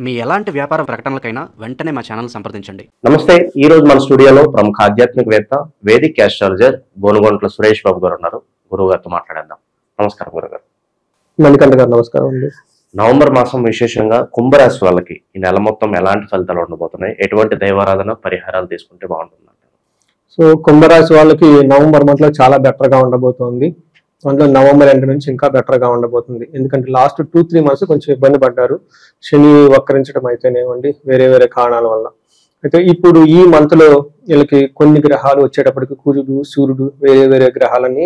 మీ ఎలాంటి వ్యాపార ప్రకటనలకైనా వెంటనే మా ఛానల్ సంప్రదించండి. నమస్తే. ఈ రోజు మన స్టూడియోలో ప్రముఖ ఆధ్యాత్మికవేత్త వేదిక్ ఆస్ట్రాలజర్ బోనుగొంట్ల సురేష్ బాబు గారు ఉన్నారు. గురువు గారితో మాట్లాడేద్దాం. నమస్కారం గురుగారు. మణికంఠ గారు నమస్కారం అండి. నవంబర్ మాసం విశేషంగా కుంభరాశి వాళ్ళకి ఈ నెల మొత్తం ఎలాంటి ఫలితాలు ఉండబోతున్నాయి, ఎటువంటి దైవారాధన పరిహారాలు తీసుకుంటే బాగుంటుంది? సో కుంభరాశి వాళ్ళకి నవంబర్ మంత్ లో చాలా బెటర్ గా ఉండబోతోంది. అందులో నవంబర్ ఎండ్ నుంచి ఇంకా బెటర్ గా ఉండబోతుంది. ఎందుకంటే లాస్ట్ 2-3 months కొంచెం ఇబ్బంది పడ్డారు, శని వక్రించడం అయితేనేవ్వండి, వేరే వేరే కారణాల వల్ల. అయితే ఇప్పుడు ఈ మంత్ లో వీళ్ళకి కొన్ని గ్రహాలు వచ్చేటప్పటికి కుజుడు, సూర్యుడు, వేరే వేరే గ్రహాలన్నీ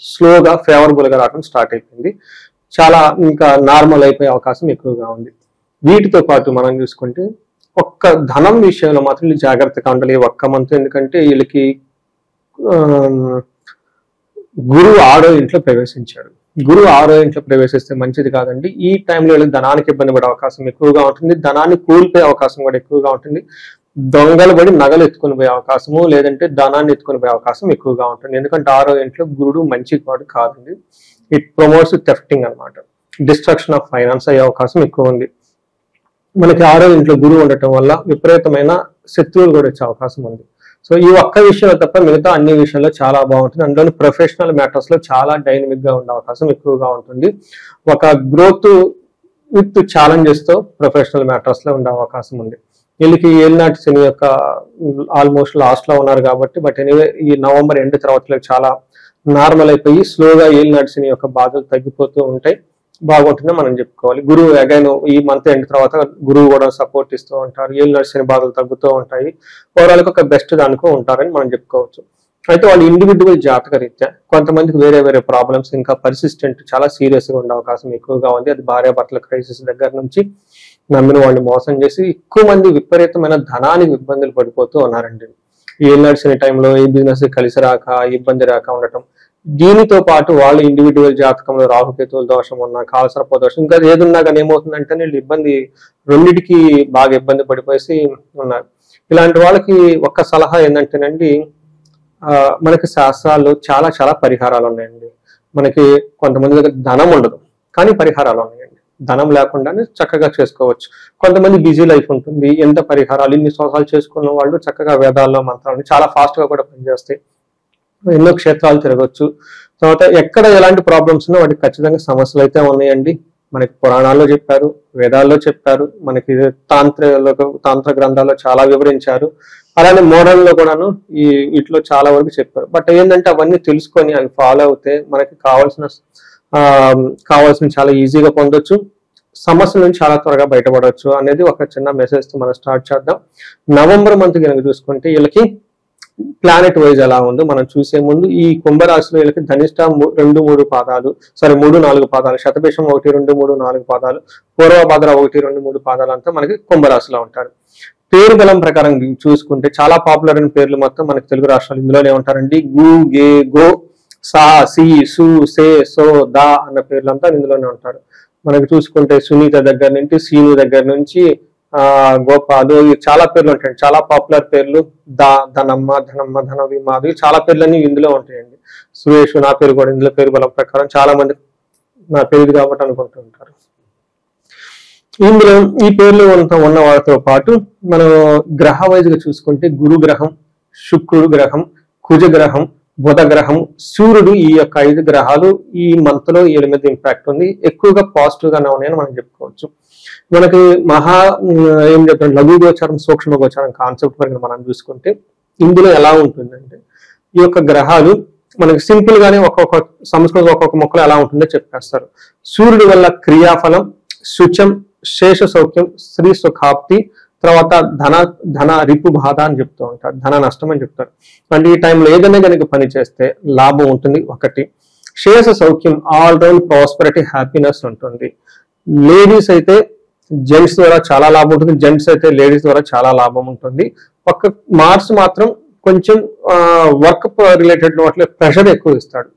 స్లోగా ఫేవరబుల్ గా రావడం స్టార్ట్ అయిపోయింది. చాలా ఇంకా నార్మల్ అయిపోయే అవకాశం ఎక్కువగా ఉంది. వీటితో పాటు మనం చూసుకుంటే ఒక్క ధనం విషయంలో మాత్రం వీళ్ళు జాగ్రత్తగా ఉండాలి ఒక్క మంత్. ఎందుకంటే వీళ్ళకి గురువు 6వ ఇంట్లో ప్రవేశించాడు. గురువు 6వ ఇంట్లో ప్రవేశిస్తే మంచిది కాదండి. ఈ టైంలో వీళ్ళకి ధనానికి ఇబ్బంది పడే అవకాశం ఎక్కువగా ఉంటుంది. ధనాన్ని కూలిపోయే అవకాశం కూడా ఎక్కువగా ఉంటుంది. దొంగలు పడి నగలు ఎత్తుకొని పోయే అవకాశము, లేదంటే ధనాన్ని ఎత్తుకొని పోయే అవకాశం ఎక్కువగా ఉంటుంది. ఎందుకంటే 6వ ఇంట్లో గురుడు మంచి వాడు కాదండి. ఇట్ ప్రమోట్స్ థెఫ్టింగ్ అనమాట. డిస్ట్రక్షన్ ఆఫ్ ఫైనాన్స్ అయ్యే అవకాశం ఎక్కువ ఉంది. మనకి 6వ ఇంట్లో గురువు ఉండటం వల్ల విపరీతమైన శత్రువులు కూడా వచ్చే అవకాశం ఉంది. సో ఈ ఒక్క విషయంలో తప్ప మిగతా అన్ని విషయాల్లో చాలా బాగుంటుంది. అందులోని ప్రొఫెషనల్ మ్యాటర్స్ లో చాలా డైనమిక్ గా ఉండే అవకాశం ఎక్కువగా ఉంటుంది. ఒక గ్రోత్ విత్ ఛాలెంజెస్ తో ప్రొఫెషనల్ మ్యాటర్స్ లో ఉండే అవకాశం ఉంది. వీళ్ళకి ఏలినాటి శని యొక్క ఆల్మోస్ట్ లాస్ట్ లో ఉన్నారు కాబట్టి, బట్ ఎనీవే ఈ నవంబర్ ఎండ్ తర్వాత చాలా నార్మల్ అయిపోయి స్లోగా ఏలినాటి శని యొక్క బాధలు తగ్గిపోతూ ఉంటాయి. బాగుంటుందని మనం చెప్పుకోవాలి. గురువు అగైన్ ఈ మంత్ ఎండ్ తర్వాత గురువు కూడా సపోర్ట్ ఇస్తూ ఉంటారు. ఏలినాటి శని బాధలు తగ్గుతూ ఉంటాయి. ఓవరాల్ గా ఒక బెస్ట్ దానికో ఉంటారని మనం చెప్పుకోవచ్చు. అయితే వాళ్ళు ఇండివిజువల్ జాతక రీత్యా కొంతమందికి వేరే వేరే ప్రాబ్లమ్స్ ఇంకా పర్సిస్టెంట్ చాలా సీరియస్ గా ఉండే అవకాశం ఎక్కువగా ఉంది. అది భార్యాభర్తల క్రైసిస్ దగ్గర నుంచి నమ్మిన వాళ్ళని మోసం చేసి ఎక్కువ మంది విపరీతమైన ధనానికి ఇబ్బందులు పడిపోతూ ఉన్నారండి. ఈ ఏలినాటి శని టైంలో ఈ బిజినెస్ కలిసి రాక, ఇబ్బంది రాక ఉండటం. దీనితో పాటు వాళ్ళు ఇండివిజువల్ జాతకంలో రాహుకేతువుల దోషం ఉన్నా, కాలసర్ప దోషం, ఇంకా ఏదున్నా కానీ ఏమవుతుందంటే వీళ్ళు ఇబ్బంది రెండిటికి బాగా ఇబ్బంది పడిపోయి ఉన్నారు. ఇలాంటి వాళ్ళకి ఒక్క సలహా ఏంటంటేనండి, మనకి శాస్త్రాల్లో చాలా చాలా పరిహారాలు ఉన్నాయండి. మనకి కొంతమంది దగ్గర ధనం ఉండదు కానీ పరిహారాలు ఉన్నాయండి. ధనం లేకుండానే చక్కగా చేసుకోవచ్చు. కొంతమంది బిజీ లైఫ్ ఉంటుంది, ఎంత పరిహారాలు ఇన్ని సంవత్సరాలు చేసుకున్న వాళ్ళు చక్కగా వేదాల్లో మంత్రాలు చాలా ఫాస్ట్ గా కూడా పనిచేస్తాయి. ఎన్నో క్షేత్రాలు తిరగచ్చు. తర్వాత ఎక్కడ ఎలాంటి ప్రాబ్లమ్స్ ఉన్నా వాటికి ఖచ్చితంగా సమస్యలు అయితే ఉన్నాయండి. మనకి పురాణాల్లో చెప్పారు, వేదాల్లో చెప్పారు, మనకి తాంత్ర గ్రంథాల్లో చాలా వివరించారు. అలానే మోడర్న్ లో కూడాను వీటిలో చాలా వరకు చెప్పారు. బట్ ఏంటంటే అవన్నీ తెలుసుకొని అవి ఫాలో అవుతే మనకి కావాల్సిన చాలా ఈజీగా పొందొచ్చు, సమస్యల నుంచి చాలా త్వరగా బయటపడవచ్చు అనేది ఒక చిన్న మెసేజ్ తో మనం స్టార్ట్ చేద్దాం. నవంబర్ మంత్ కనుక చూసుకుంటే వీళ్ళకి ప్లానెట్ వైజ్ ఎలా ఉందో మనం చూసే ముందు ఈ కుంభరాశిలో వీళ్ళకి ధనిష్ట 2-3 పాదాలు, 3-4 పాదాలు, శతభిషం 1-2-3-4 పాదాలు, పూర్వభాద్ర 1-2-3 పాదాలు అంతా మనకి కుంభరాశిలో ఉంటారు. పేరు బలం ప్రకారం చూసుకుంటే చాలా పాపులర్ అయిన పేర్లు మొత్తం మనకి తెలుగు రాష్ట్రాలు ఇందులోనే ఉంటారండి. గు, గే, గో, సా, సి, సు, సే, సో, దా అన్న పేర్లంతా ఇందులోనే ఉంటారు. మనకి చూసుకుంటే సునీత దగ్గర నుంచి, సీను దగ్గర నుంచి గోపాలు, చాలా పేర్లు ఉంటాయండి. చాలా పాపులర్ పేర్లు. ధనమ్మ, ధనమ్మ, ధనవి, మాధవి, చాలా పేర్లన్నీ ఇందులో ఉంటాయండి. సురేష్, నా పేరు కూడా ఇందులో పేరు బలం ప్రకారం చాలా మంది నా పేరు కాబట్టి అనుకుంటూ ఉంటారు. ఇందులో ఈ పేర్లు ఉన్న వాటితో పాటు మనం గ్రహ వైజ్ గా చూసుకుంటే గురు గ్రహం, శుక్రుడు గ్రహం, కుజ గ్రహం, బుధ గ్రహం, సూర్యుడు, ఈ యొక్క 5 గ్రహాలు ఈ మంత్ లో వీళ్ళ మీద ఇంపాక్ట్ ఉంది. ఎక్కువగా పాజిటివ్ గానే ఉన్నాయని మనం చెప్పుకోవచ్చు. మనకి ఏం చెప్తాం, లఘు గోచారం, సూక్ష్మ గోచారం కాన్సెప్ట్ వరకు మనం చూసుకుంటే ఇందులో ఎలా ఉంటుందంటే ఈ యొక్క గ్రహాలు మనకి సింపుల్ గానే ఒక్కొక్క సంస్కృతం ఒక్కొక్క మొక్కలు ఎలా ఉంటుందో చెప్పేస్తారు. సూర్యుడి వల్ల క్రియాఫలం, శుచం, శేష సౌఖ్యం, స్త్రీ సుఖాప్తి, తర్వాత ధన రిపు బాధ అని చెప్తూ ఉంటారు. ధన నష్టం అని చెప్తారు. అంటే ఈ టైంలో ఏదైనా కనుక పని చేస్తే లాభం ఉంటుంది ఒకటి. శేష సౌఖ్యం, ఆల్ రౌండ్ ప్రాస్పరిటీ, హ్యాపీనెస్ ఉంటుంది. లేడీస్ అయితే జెంట్స్ ద్వారా చాలా లాభం ఉంటుంది, జెంట్స్ అయితే లేడీస్ ద్వారా చాలా లాభం ఉంటుంది. ఒక్క మార్క్స్ మాత్రం కొంచెం వర్క్ రిలేటెడ్ వాటిలో ప్రెషర్ ఎక్కువ ఇస్తాడు.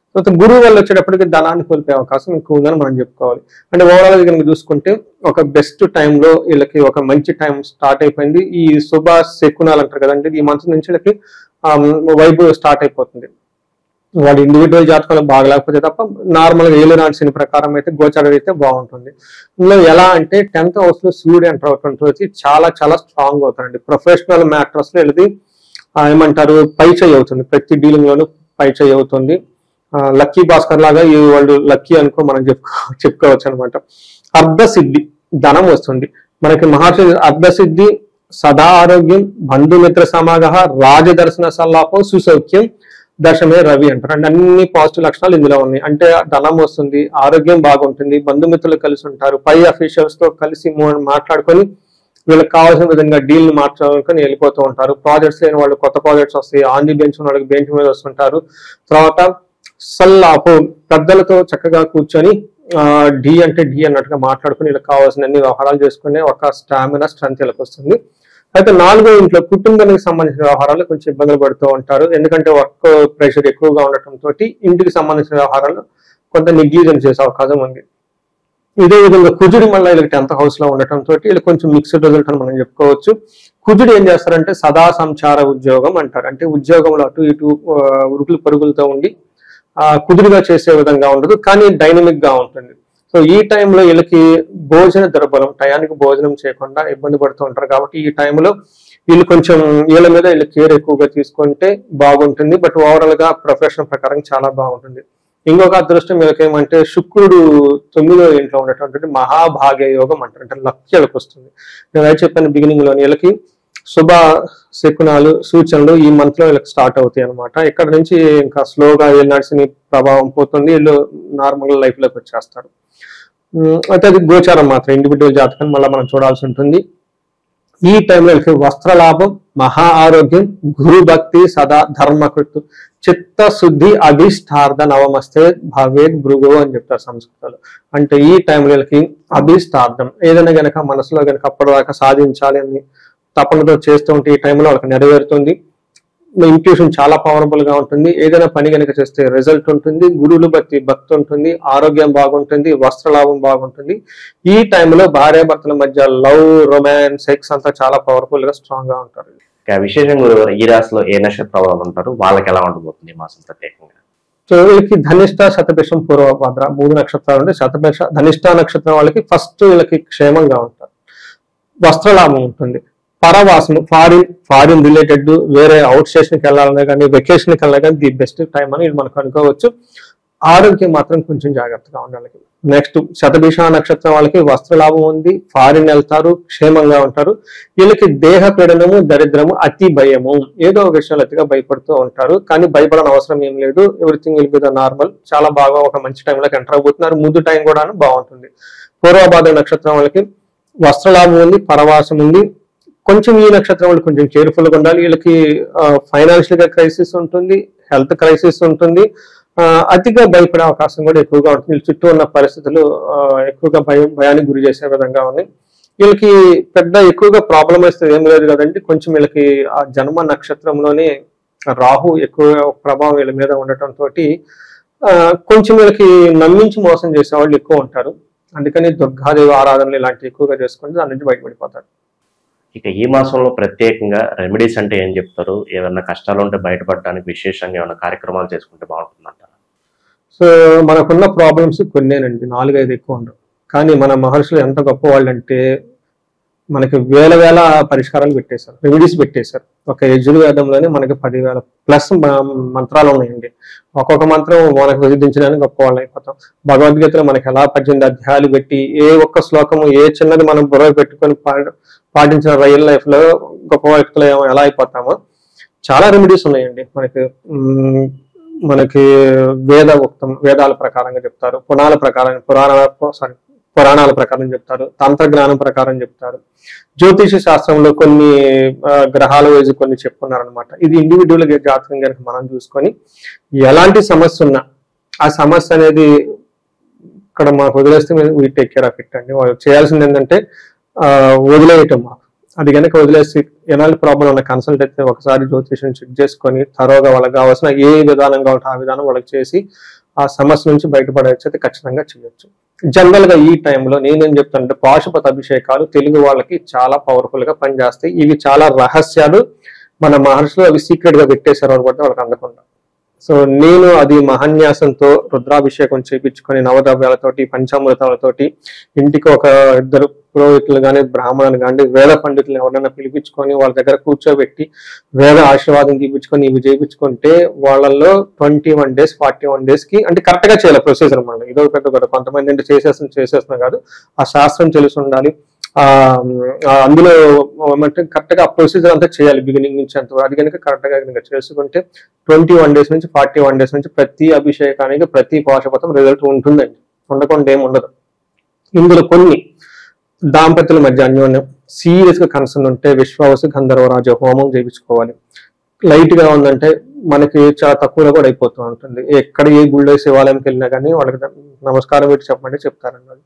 తర్వాత గురువు వల్ల వచ్చేటప్పటికి ధనాన్ని కోల్పోయే అవకాశం ఎక్కువ ఉందని మనం చెప్పుకోవాలి. అంటే ఓవరాల్ గా కనుక చూసుకుంటే ఒక బెస్ట్ టైంలో వీళ్ళకి ఒక మంచి టైం స్టార్ట్ అయిపోయింది. ఈ శుభ శకునాలు అంటారు కదండి, ఈ మంత్ నుంచి వీళ్ళకి వైబ్ స్టార్ట్ అయిపోతుంది. వాడి ఇండివిజువల్ జాతకంలో బాగలేకపోతే తప్ప నార్మల్గా ఏలినాటి శని ప్రకారం అయితే గోచారం అయితే బాగుంటుంది. ఇందులో ఎలా అంటే 10th హౌస్ లో సూర్యుడు ఎంటర్ అవుతుంటే వచ్చి చాలా చాలా స్ట్రాంగ్ అవుతారండి. ప్రొఫెషనల్ మ్యాటర్స్ లో ఇది ఏమంటారు పై చేయి అవుతుంది, ప్రతి డీలింగ్ లోనూ పై చేయి అవుతుంది. లక్కీ భాస్కర్ లాగా ఈ వాళ్ళు లక్కీ అనుకో మనం చెప్పుకోవచ్చు అనమాట. అర్ధసిద్ధి ధనం వస్తుంది మనకి. మహర్షి అర్ధసిద్ధి, సదా ఆరోగ్యం, బంధుమిత్ర సమాగ, రాజదర్శన సల్లాపం, సుసౌఖ్యం, దశమే రవి అంటారు. అంటే అన్ని పాజిటివ్ లక్షణాలు ఇందులో ఉన్నాయి. అంటే ధనం వస్తుంది, ఆరోగ్యం బాగుంటుంది, బంధుమిత్రులు కలిసి ఉంటారు, పై అఫీషియల్స్ తో కలిసి మాట్లాడుకొని వీళ్ళకి కావాల్సిన విధంగా డీల్ మార్చుకొని వెళ్ళిపోతూ ఉంటారు. ప్రాజెక్ట్స్ లేని వాళ్ళు కొత్త ప్రాజెక్ట్స్ వస్తాయి, ఆన్ ది బెంచ్ ఉన్న వాళ్ళకి బెంచ్ మీద వస్తుంటారు. తర్వాత సల్లాపు పెద్దలతో చక్కగా కూర్చొని డి అంటే డి అన్నట్టుగా మాట్లాడుకుని వీళ్ళకి కావాల్సిన అన్ని వ్యవహారాలు చేసుకునే ఒక స్టామినా స్ట్రెంత్ వీళ్ళకి వస్తుంది. అయితే 4వ ఇంట్లో కుటుంబానికి సంబంధించిన వ్యవహారాలు కొంచెం ఇబ్బందులు పడుతూ ఉంటారు. ఎందుకంటే వర్క్ ప్రెషర్ ఎక్కువగా ఉండటంతో ఇంటికి సంబంధించిన వ్యవహారాలు కొంత నెగ్లిజెన్స్ చేసే అవకాశం ఉంది. ఇదే విధంగా కుజుడి మళ్ళీ వీళ్ళకి 10th హౌస్ లో ఉండటంతో వీళ్ళు కొంచెం మిక్స్డ్ రిజల్ట్ అని మనం చెప్పుకోవచ్చు. కుజుడు ఏం చేస్తారంటే సదా సంచార ఉద్యోగం అంటారు. అంటే ఉద్యోగంలో అటు ఇటు ఉరుకులు పరుగులతో ఉండి కుదురుగా చేసే విధంగా ఉండదు, కానీ డైనమిక్ గా ఉంటుంది. సో ఈ టైంలో వీళ్ళకి భోజన దుర్బలం, టయానికి భోజనం చేయకుండా ఇబ్బంది పడుతూ ఉంటారు. కాబట్టి ఈ టైంలో వీళ్ళు కొంచెం వీళ్ళ మీద వీళ్ళు కేర్ ఎక్కువగా తీసుకుంటే బాగుంటుంది. బట్ ఓవరాల్ గా ప్రొఫెషన్ ప్రకారం చాలా బాగుంటుంది. ఇంకొక అదృష్టం వీళ్ళకి ఏమంటే శుక్రుడు 9వ ఇంట్లో ఉన్నటువంటి మహాభాగ్య యోగం అంటారు. అంటే లక్ వీళ్ళకి వస్తుంది. నేను అయితే చెప్పాను బిగినింగ్ లో వీళ్ళకి శుభ శకునాలు సూచనలు ఈ మంత్ లో వీళ్ళకి స్టార్ట్ అవుతాయి అనమాట. ఇక్కడ నుంచి ఇంకా స్లోగా ఏలినాటి ప్రభావం పోతుంది, వీళ్ళు నార్మల్ లైఫ్ లోకి వచ్చేస్తారు. అయితే అది గోచారం మాత్రం, ఇండివిజువల్ జాతకాన్ని మళ్ళీ మనం చూడాల్సి ఉంటుంది. ఈ టైంలో వీళ్ళకి వస్త్రలాభం, మహా ఆరోగ్యం, గురు భక్తి, సదా ధర్మకృతు, చిత్తశుద్ధి, అభిష్టార్థ నవమస్తే భవేద్ భృగు అని చెప్తారు సంస్కృతంలో. అంటే ఈ టైంలో వీళ్ళకి అభిష్టార్థం ఏదైనా గనక మనసులో గనక అప్పటిదాకా సాధించాలి అని తపనతో చేస్తూ ఉంటే ఈ టైంలో వాళ్ళకి నెరవేరుతుంది. ఇంట్యూషన్ చాలా పవర్ఫుల్ గా ఉంటుంది. ఏదైనా పని కనుక చేస్తే రిజల్ట్ ఉంటుంది, గురువులు భక్తి ఉంటుంది, ఆరోగ్యం బాగుంటుంది, వస్త్రలాభం బాగుంటుంది. ఈ టైంలో భార్యాభర్తల మధ్య లవ్, రొమాన్స్, సెక్స్ అంతా చాలా పవర్ఫుల్ గా స్ట్రాంగ్ గా ఉంటారు. విశేషంగా ఈ రాశిలో ఏ నక్షత్ర వాళ్ళు ఉంటారు, వాళ్ళకి ఎలా ఉండబోతుంది మాసం ప్రత్యేకంగా? సో వీళ్ళకి ధనిష్ట, శతభిషం, పూర్వభద్ర 3 నక్షత్రాలు ఉంటే ధనిష్ట నక్షత్రం వాళ్ళకి ఫస్ట్ వీళ్ళకి క్షేమంగా ఉంటారు, వస్త్రలాభం ఉంటుంది, పరవాసం, ఫారిన్ రిలేటెడ్ వేరే అవుట్ స్టేషన్కి వెళ్ళాలన్నా కానీ వెకేషన్కి వెళ్ళినా కానీ ది బెస్ట్ టైం అని మనకు అనుకోవచ్చు. ఆరోగ్యం మాత్రం కొంచెం జాగ్రత్తగా ఉండాలి. నెక్స్ట్ శతభిష నక్షత్రం వాళ్ళకి వస్త్రలాభం ఉంది, ఫారిన్ వెళ్తారు, క్షేమంగా ఉంటారు. వీళ్ళకి దేహ పీడనము, దరిద్రము, అతి భయము, ఏదో ఒక విషయాలు అతిగా భయపడుతూ ఉంటారు. కానీ భయపడని అవసరం ఏం లేదు, everything will be the normal. చాలా బాగా ఒక మంచి టైంలోకి ఎంటర్ అవబోతున్నారు. ముందు టైం కూడా బాగుంటుంది. పూర్వభాద్ర నక్షత్రం వాళ్ళకి వస్త్రలాభం ఉంది, పరవాసం ఉంది. కొంచెం ఈ నక్షత్రం వాళ్ళు కొంచెం కేర్ఫుల్ గా ఉండాలి. వీళ్ళకి ఫైనాన్షియల్ గా క్రైసిస్ ఉంటుంది, హెల్త్ క్రైసిస్ ఉంటుంది, అతిగా భయపడే అవకాశం కూడా ఎక్కువగా ఉంటుంది. వీళ్ళ చుట్టూ ఉన్న పరిస్థితులు ఎక్కువగా భయానికి గురి చేసే విధంగా ఉన్నాయి. వీళ్ళకి పెద్ద ఎక్కువగా ప్రాబ్లం వస్తుంది ఏం లేదు కదండి. కొంచెం వీళ్ళకి ఆ జన్మ నక్షత్రంలోనే రాహు ఎక్కువ ప్రభావం వీళ్ళ మీద ఉండటంతో కొంచెం వీళ్ళకి నమ్మించి మోసం చేసే వాళ్ళు ఎక్కువ ఉంటారు. అందుకని దుర్గాదేవి ఆరాధనలు ఇలాంటివి ఎక్కువగా చేసుకుంటే దాని నుంచి బయటపడిపోతారు. ఇక ఈ మాసంలో ప్రత్యేకంగా రెమెడీస్ అంటే ఏం చెప్తారు? ఏదన్నా కష్టాలు ఉంటే బయటపడడానికి విశేషంగా ఏమైనా కార్యక్రమాలు చేసుకుంటే బాగుంటుందంటారు? సో మనకున్న ప్రాబ్లమ్స్ కొన్నేనండి, 4-5 ఎక్కువ ఉండవు. కానీ మన మహర్షులు ఎంత గొప్ప వాళ్ళు అంటే మనకి వేల పరిష్కారాలు పెట్టేశారు, రెమెడీస్ పెట్టేశారు. ఒక యజుర్వేదంలోనే మనకి 10,000+ మంత్రాలు ఉన్నాయండి. ఒక్కొక్క మంత్రం మనకు విధించడానికి గొప్ప వాళ్ళు అయిపోతాం. భగవద్గీతలో మనకి ఎలా 18 అధ్యాయాలు పెట్టి ఏ ఒక్క శ్లోకము ఏ చిన్నది మనం బుర్ర పెట్టుకొని పాటించిన రియల్ లైఫ్ లో గొప్ప వ్యక్తులు ఎలా అయిపోతామో చాలా రెమెడీస్ ఉన్నాయండి. మనకి వేదాల ప్రకారంగా చెప్తారు, పురాణాల ప్రకారం చెప్తారు, తంత్రజ్ఞానం ప్రకారం చెప్తారు, జ్యోతిష శాస్త్రంలో కొన్ని గ్రహాల వైజ్ కొన్ని చెప్పుకున్నారనమాట. ఇది ఇండివిజువల్ జాతకం కనుక మనం చూసుకొని ఎలాంటి సమస్య ఉన్నా ఆ సమస్య అనేది ఇక్కడ మాకు వదిలేస్తే we take care of it అండి. వాళ్ళు చేయాల్సింది ఏంటంటే వదిలేయటం. మాకు అది కనుక వదిలేసి ఎలాంటి ప్రాబ్లం ఉన్న కన్సల్ట్ అయితే ఒకసారి జ్యోతిషం చెక్ చేసుకొని తరోగా వాళ్ళకి కావాల్సిన ఏ విధానంగా ఉంటే ఆ విధానం వాళ్ళకి చేసి ఆ సమస్య నుంచి బయటపడవచ్చు అయితే ఖచ్చితంగా చేయొచ్చు. జనరల్ గా ఈ టైంలో నేనేం చెప్తానంటే పాశుపత అభిషేకాలు తెలుగు వాళ్ళకి చాలా పవర్ఫుల్ గా పనిచేస్తాయి. ఇవి చాలా రహస్యాలు, మన మహర్షులు అవి సీక్రెట్ గా పెట్టేశారు కాబట్టి వాళ్ళకి అందకుండా. సో నేను అది మహాన్యాసంతో రుద్రాభిషేకం చేయించుకొని నవద్రవ్యాలతోటి పంచామృతాలతోటి ఇంటికి ఒక 2 పురోహితులు కానీ బ్రాహ్మణులు కానీ వేద పండితులు ఎవరైనా పిలిపించుకొని వాళ్ళ దగ్గర కూర్చోబెట్టి వేద ఆశీర్వాదం తీపించుకొని ఇవి చేయించుకుంటే వాళ్ళల్లో 21 days 41 days కి అంటే కరెక్ట్ గా చేయాలి ప్రొసీజర్ మనం ఇదో పెద్ద కదా కొంతమంది అంటే చేసేస్తున్నా కాదు ఆ శాస్త్రం తెలిసి ఉండాలి అందులో ఏమంటే కరెక్ట్ గా ఆ ప్రొసీజర్ అంతా చేయాలి బిగినింగ్ నుంచి అంత అది కనుక కరెక్ట్ గా కనుక చేసుకుంటే 21 days నుంచి 41 days నుంచి ప్రతి అభిషేకానికి ప్రతి పాశుపతం రిజల్ట్ ఉంటుందండి ఉండకుండా ఏమి ఉండదు ఇందులో కొన్ని దాంపత్యుల మధ్య అన్యోన్యం సీరియస్ గా కన్సర్న్ ఉంటే విశ్వావసు గంధర్వరాజ హోమం చేయించుకోవాలి లైట్ గా ఉందంటే మనకి చాలా తక్కువలో కూడా అయిపోతూ ఉంటుంది ఎక్కడ ఏ గుళ్ళో శివాలయంకి వెళ్ళినా కానీ వాళ్ళకి నమస్కారం పెట్టి చెప్పమంటే చెప్తారన్నది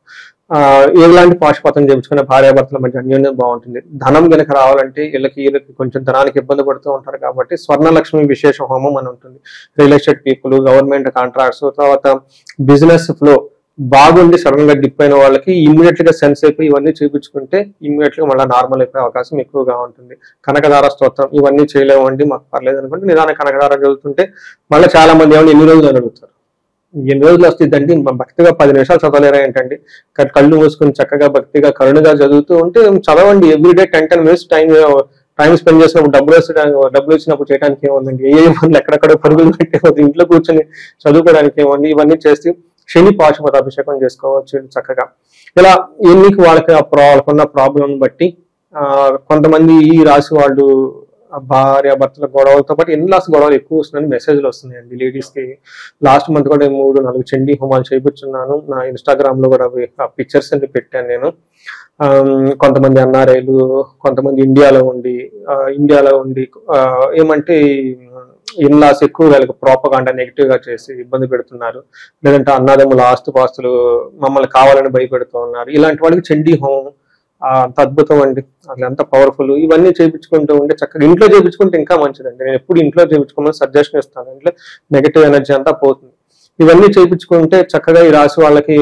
ఎలాంటి పాశుపతం చేయించుకునే భార్యాభర్తల మధ్య అన్యోన్యం బాగుంటుంది ధనం కనుక రావాలంటే వీళ్ళకి కొంచెం ధనానికి ఇబ్బంది పడుతూ ఉంటారు కాబట్టి స్వర్ణలక్ష్మి విశేష హోమం అని ఉంటుంది real estate people government contracts తర్వాత బిజినెస్ ఫ్లో బాగుండి సడన్ గా డిప్ అయిన వాళ్ళకి ఇమ్మీడియట్ గా సెన్స్ అయిపోయి ఇవన్నీ చూపించుకుంటే ఇమ్మీడియట్ గా మళ్ళీ నార్మల్ అయిపోయే అవకాశం ఎక్కువగా ఉంటుంది కనకదార స్తోత్రం ఇవన్నీ చేయలేమండి మాకు పర్లేదు అనుకుంటే నిదాన కనకదార చదువుతుంటే మళ్ళీ చాలా మంది ఏమన్నా ఎన్ని రోజులు అని అడుగుతారు ఎన్ని రోజులు వస్తుందండి భక్తిగా 10 నిమిషాలు చదవలేరా ఏంటండి కళ్ళు మూసుకుని చక్కగా భక్తిగా కరుణగా చదువుతూ ఉంటే చదవండి ఎవ్రీడే 10 minutes టైం స్పెండ్ చేసినప్పుడు డబ్బులు వచ్చినప్పుడు చేయడానికి ఏముందండి ఏ పనులు ఎక్కడెక్కడ పరుగులు పెట్టేది ఇంట్లో కూర్చొని చదువుకోవడానికి ఏముంది ఇవన్నీ చేసి శని పాశుపత అభిషేకం చేసుకోవచ్చు చక్కగా ఇలా ఎన్నికి వాళ్ళకున్న ప్రాబ్లం బట్టి కొంతమంది ఈ రాశి వాళ్ళు భార్య భర్తల గొడవలతో పాటు ఇన్లాస్ గొడవలు ఎక్కువ వస్తున్నాయని మెసేజ్లు వస్తున్నాయండి లేడీస్ కి లాస్ట్ మంత్ కూడా 3-4 చండీ హోమాలు చేయించున్నాను నా ఇన్స్టాగ్రామ్ లో కూడా పిక్చర్స్ అన్ని పెట్టాను నేను కొంతమంది ఎన్ఆర్ఐలు కొంతమంది ఇండియాలో ఉండి ఏమంటే ఇన్లాస్ ఎక్కువ వాళ్ళకి ప్రోపగాండా నెగిటివ్ గా చేసి ఇబ్బంది పెడుతున్నారు లేదంటే అన్నదమ్ముల ఆస్తుపాస్తులు మమ్మల్ని కావాలని భయపెడుతూ ఉన్నారు ఇలాంటి వాళ్ళకి చండీ హోమం అంత అద్భుతం అండి అట్లా ఎంత పవర్ఫుల్ ఇవన్నీ చేయించుకుంటూ ఉంటే చక్కగా ఇంట్లో చేయించుకుంటే ఇంకా మంచిదండి నేను ఎప్పుడు ఇంట్లో చేయించుకోమని సజెషన్ ఇస్తాను ఇంట్లో నెగిటివ్ ఎనర్జీ అంతా పోతుంది ఇవన్నీ చేయించుకుంటే చక్కగా ఈ రాశి వాళ్ళకి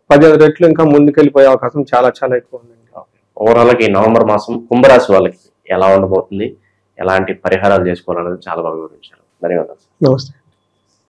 10 రెట్లు ఇంకా ముందుకెళ్ళిపోయే అవకాశం చాలా చాలా ఎక్కువ ఉందండి ఓవరాల్ గా ఈ నవంబర్ మాసం కుంభరాశి వాళ్ళకి ఎలా ఉండబోతుంది ఎలాంటి పరిహారాలు చేసుకోవాలనేది చాలా బాగా వివరించారు ధన్యవాదాలు నమస్తే